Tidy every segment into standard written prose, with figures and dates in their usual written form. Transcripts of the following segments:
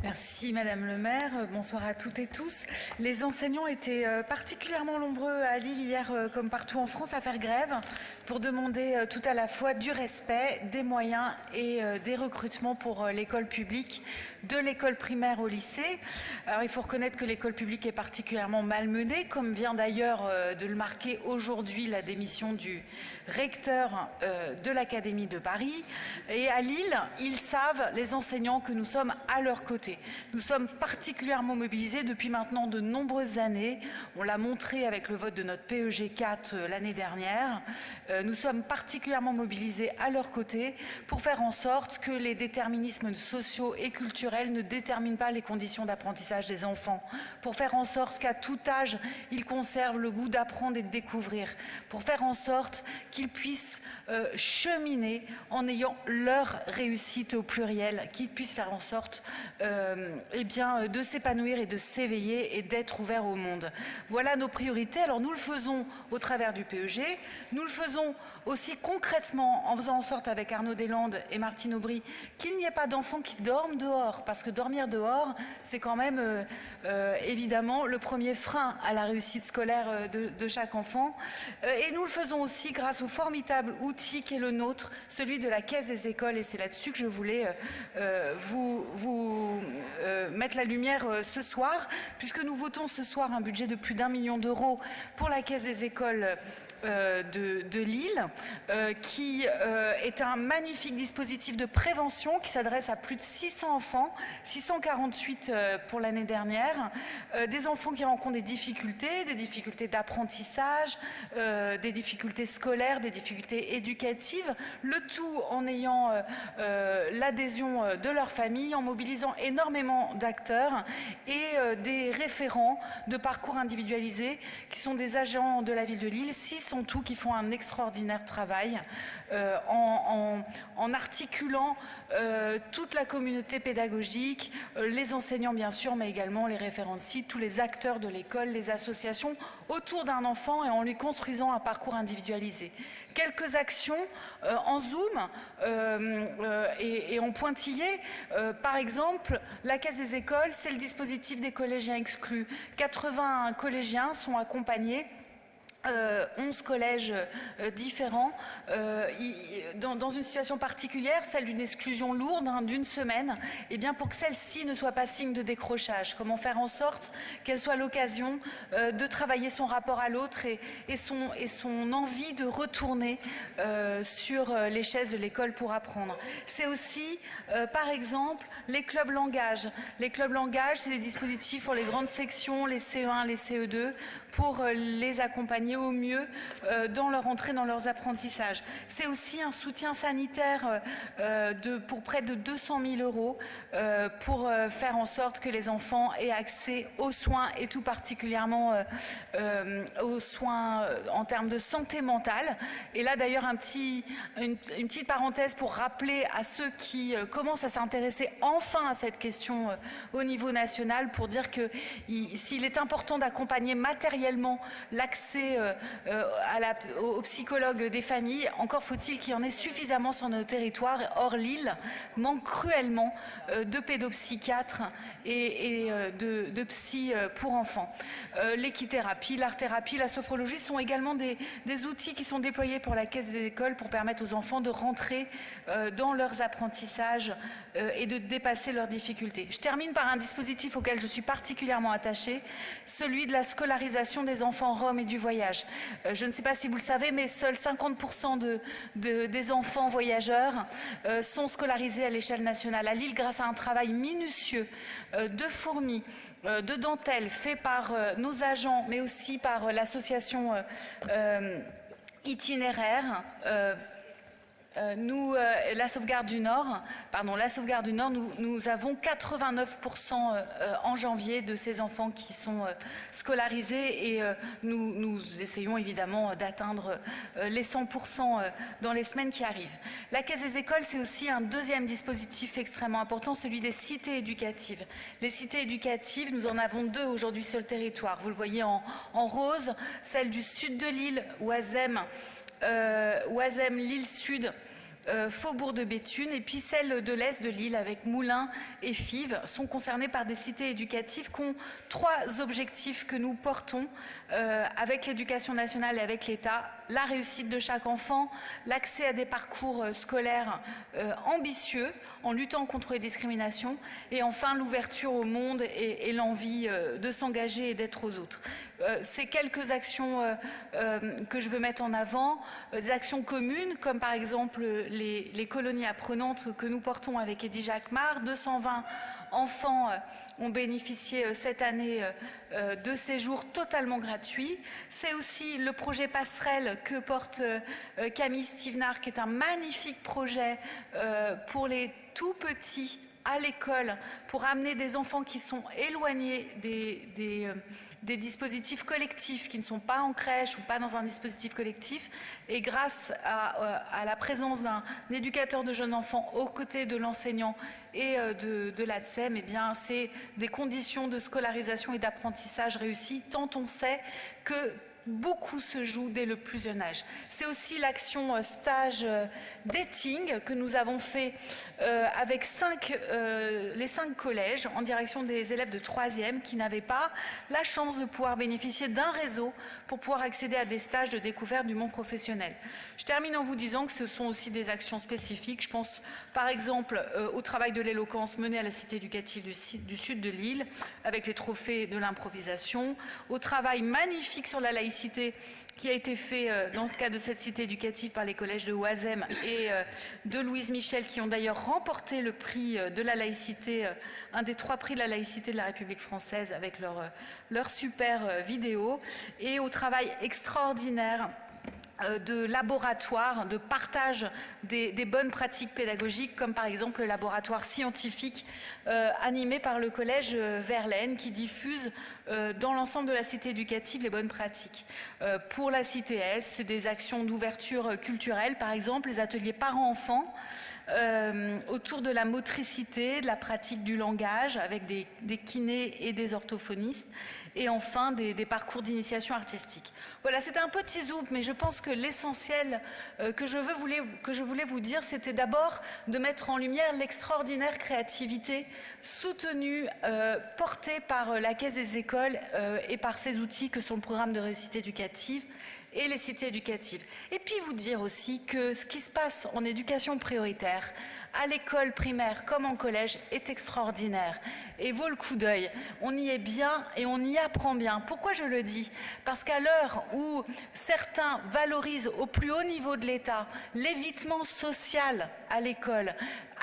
Merci Madame le maire, bonsoir à toutes et tous. Les enseignants étaient particulièrement nombreux à Lille hier comme partout en France à faire grève pour demander tout à la fois du respect, des moyens et des recrutements pour l'école publique, de l'école primaire au lycée. Alors il faut reconnaître que l'école publique est particulièrement malmenée, comme vient d'ailleurs de le marquer aujourd'hui la démission du recteur de l'Académie de Paris. Et à Lille, ils savent, les enseignants, que nous sommes à leur côté. Nous sommes particulièrement mobilisés depuis maintenant de nombreuses années. On l'a montré avec le vote de notre PEG 4 l'année dernière. Nous sommes particulièrement mobilisés à leur côté pour faire en sorte que les déterminismes sociaux et culturels ne déterminent pas les conditions d'apprentissage des enfants, pour faire en sorte qu'à tout âge, ils conservent le goût d'apprendre et de découvrir, pour faire en sorte qu'ils puissent cheminer en ayant leur réussite au pluriel, qu'ils puissent faire en sorte de s'épanouir et de s'éveiller et d'être ouverts au monde. Voilà nos priorités. Alors nous le faisons au travers du PEG, nous le faisons aussi concrètement en faisant en sorte avec Arnaud Deslandes et Martine Aubry qu'il n'y ait pas d'enfants qui dorment dehors, parce que dormir dehors, c'est quand même évidemment le premier frein à la réussite scolaire de chaque enfant. Et nous le faisons aussi grâce au formidable outil qu'est le nôtre, celui de la Caisse des écoles, et c'est là-dessus que je voulais vous mettre la lumière ce soir, puisque nous votons ce soir un budget de plus d'1 million d'euros pour la Caisse des écoles de Lille, qui est un magnifique dispositif de prévention qui s'adresse à plus de 600 enfants, 648 pour l'année dernière, des enfants qui rencontrent des difficultés d'apprentissage, des difficultés scolaires, des difficultés éducatives, le tout en ayant l'adhésion de leur famille, en mobilisant énormément d'acteurs et des référents de parcours individualisés qui sont des agents de la ville de Lille, 6 en tout, qui font un extraordinaire travail en articulant toute la communauté pédagogique, les enseignants bien sûr, mais également les référents de site, tous les acteurs de l'école, les associations, autour d'un enfant et en lui construisant un parcours individualisé. Quelques actions en Zoom et en pointillé. Par exemple, la Caisse des écoles, c'est le dispositif des collégiens exclus. 80 collégiens sont accompagnés. 11 collèges différents, dans une situation particulière, celle d'une exclusion lourde d'une semaine, et bien pour que celle-ci ne soit pas signe de décrochage. Comment faire en sorte qu'elle soit l'occasion de travailler son rapport à l'autre et son envie de retourner sur les chaises de l'école pour apprendre. C'est aussi, par exemple, les clubs langage. Les clubs langage, c'est des dispositifs pour les grandes sections, les CE1, les CE2, pour les accompagner au mieux dans leur entrée dans leurs apprentissages. C'est aussi un soutien sanitaire pour près de 200 000 euros pour faire en sorte que les enfants aient accès aux soins et tout particulièrement aux soins en termes de santé mentale. Et là d'ailleurs une petite parenthèse pour rappeler à ceux qui commencent à s'intéresser enfin à cette question au niveau national, pour dire que s'il est important d'accompagner matériellement l'accès aux psychologues des familles, encore faut-il qu'il y en ait suffisamment sur nos territoires. Or, Lille manque cruellement de pédopsychiatres et de psy pour enfants. L'équithérapie, l'art-thérapie, la sophrologie sont également des outils qui sont déployés pour la Caisse des écoles pour permettre aux enfants de rentrer dans leurs apprentissages et de dépasser leurs difficultés. Je termine par un dispositif auquel je suis particulièrement attachée, celui de la scolarisation des enfants roms et du voyage. Je ne sais pas si vous le savez, mais seuls 50% des enfants voyageurs sont scolarisés à l'échelle nationale. À Lille, grâce à un travail minutieux de fourmis, de dentelles, fait par nos agents, mais aussi par l'association itinéraire, la Sauvegarde du Nord, nous avons 89% en janvier de ces enfants qui sont scolarisés et nous essayons évidemment d'atteindre les 100% dans les semaines qui arrivent. La Caisse des écoles, c'est aussi un deuxième dispositif extrêmement important, celui des cités éducatives. Les cités éducatives, nous en avons 2 aujourd'hui sur le territoire. Vous le voyez en rose, celle du sud de Lille, Oisem, Lille Sud, Faubourg de Béthune, et puis celles de l'Est de Lille avec Moulins et Fives sont concernées par des cités éducatives qui ont 3 objectifs que nous portons avec l'éducation nationale et avec l'État: la réussite de chaque enfant, l'accès à des parcours scolaires ambitieux en luttant contre les discriminations, et enfin l'ouverture au monde et l'envie de s'engager et d'être aux autres. Ces quelques actions que je veux mettre en avant, des actions communes comme par exemple les colonies apprenantes que nous portons avec Eddy Jacquemart. 220 enfants ont bénéficié cette année de séjours totalement gratuits. C'est aussi le projet Passerelle que porte Camille Stevenard, qui est un magnifique projet pour les tout petits à l'école, pour amener des enfants qui sont éloignés des dispositifs collectifs, qui ne sont pas en crèche ou pas dans un dispositif collectif. Et grâce à la présence d'un éducateur de jeunes enfants aux côtés de l'enseignant et de l'ATSEM, eh bien, c'est des conditions de scolarisation et d'apprentissage réussies, tant on sait que beaucoup se joue dès le plus jeune âge. C'est aussi l'action stage dating que nous avons fait avec les 5 collèges en direction des élèves de 3e qui n'avaient pas la chance de pouvoir bénéficier d'un réseau pour pouvoir accéder à des stages de découverte du monde professionnel. Je termine en vous disant que ce sont aussi des actions spécifiques. Je pense par exemple au travail de l'éloquence mené à la cité éducative du sud de Lille avec les trophées de l'improvisation, au travail magnifique sur la laïcité qui a été fait dans le cadre de cette cité éducative par les collèges de Oisem et de Louise Michel, qui ont d'ailleurs remporté le prix de la laïcité, un des 3 prix de la laïcité de la République française avec leur super vidéo, et au travail extraordinaire de laboratoires, de partage des bonnes pratiques pédagogiques, comme par exemple le laboratoire scientifique animé par le collège Verlaine, qui diffuse dans l'ensemble de la cité éducative les bonnes pratiques. Pour la cité S, c'est des actions d'ouverture culturelle, par exemple les ateliers parents-enfants, autour de la motricité, de la pratique du langage avec des kinés et des orthophonistes, et enfin des parcours d'initiation artistique. Voilà, c'était un petit zoom, mais je pense que l'essentiel que je voulais vous dire, c'était d'abord de mettre en lumière l'extraordinaire créativité soutenue, portée par la Caisse des écoles et par ses outils que sont le programme de réussite éducative et les cités éducatives. Et puis vous dire aussi que ce qui se passe en éducation prioritaire, à l'école primaire comme en collège, est extraordinaire et vaut le coup d'œil. On y est bien et on y apprend bien. Pourquoi je le dis? Parce qu'à l'heure où certains valorisent au plus haut niveau de l'État l'évitement social à l'école,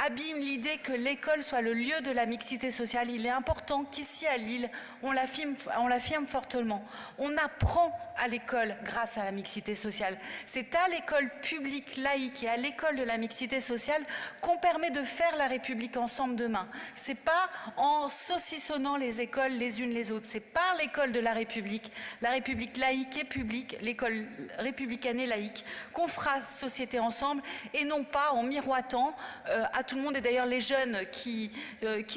abîme l'idée que l'école soit le lieu de la mixité sociale, il est important qu'ici à Lille, on l'affirme fortement. On apprend à l'école grâce à la mixité sociale. C'est à l'école publique laïque et à l'école de la mixité sociale qu'on permet de faire la République ensemble demain. C'est pas en saucissonnant les écoles les unes les autres. C'est par l'école de la République laïque et publique, l'école républicaine et laïque, qu'on fera société ensemble, et non pas en miroitant à tout le monde. Et d'ailleurs, les jeunes qui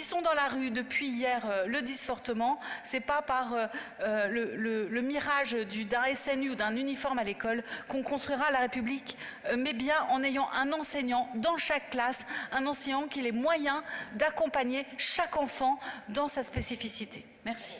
sont dans la rue depuis hier le disent fortement. C'est pas par le mirage d'un SNU ou d'un uniforme à l'école qu'on construira la République, mais bien en ayant un enseignant dans chaque classe, un enseignant qui ait les moyens d'accompagner chaque enfant dans sa spécificité. Merci.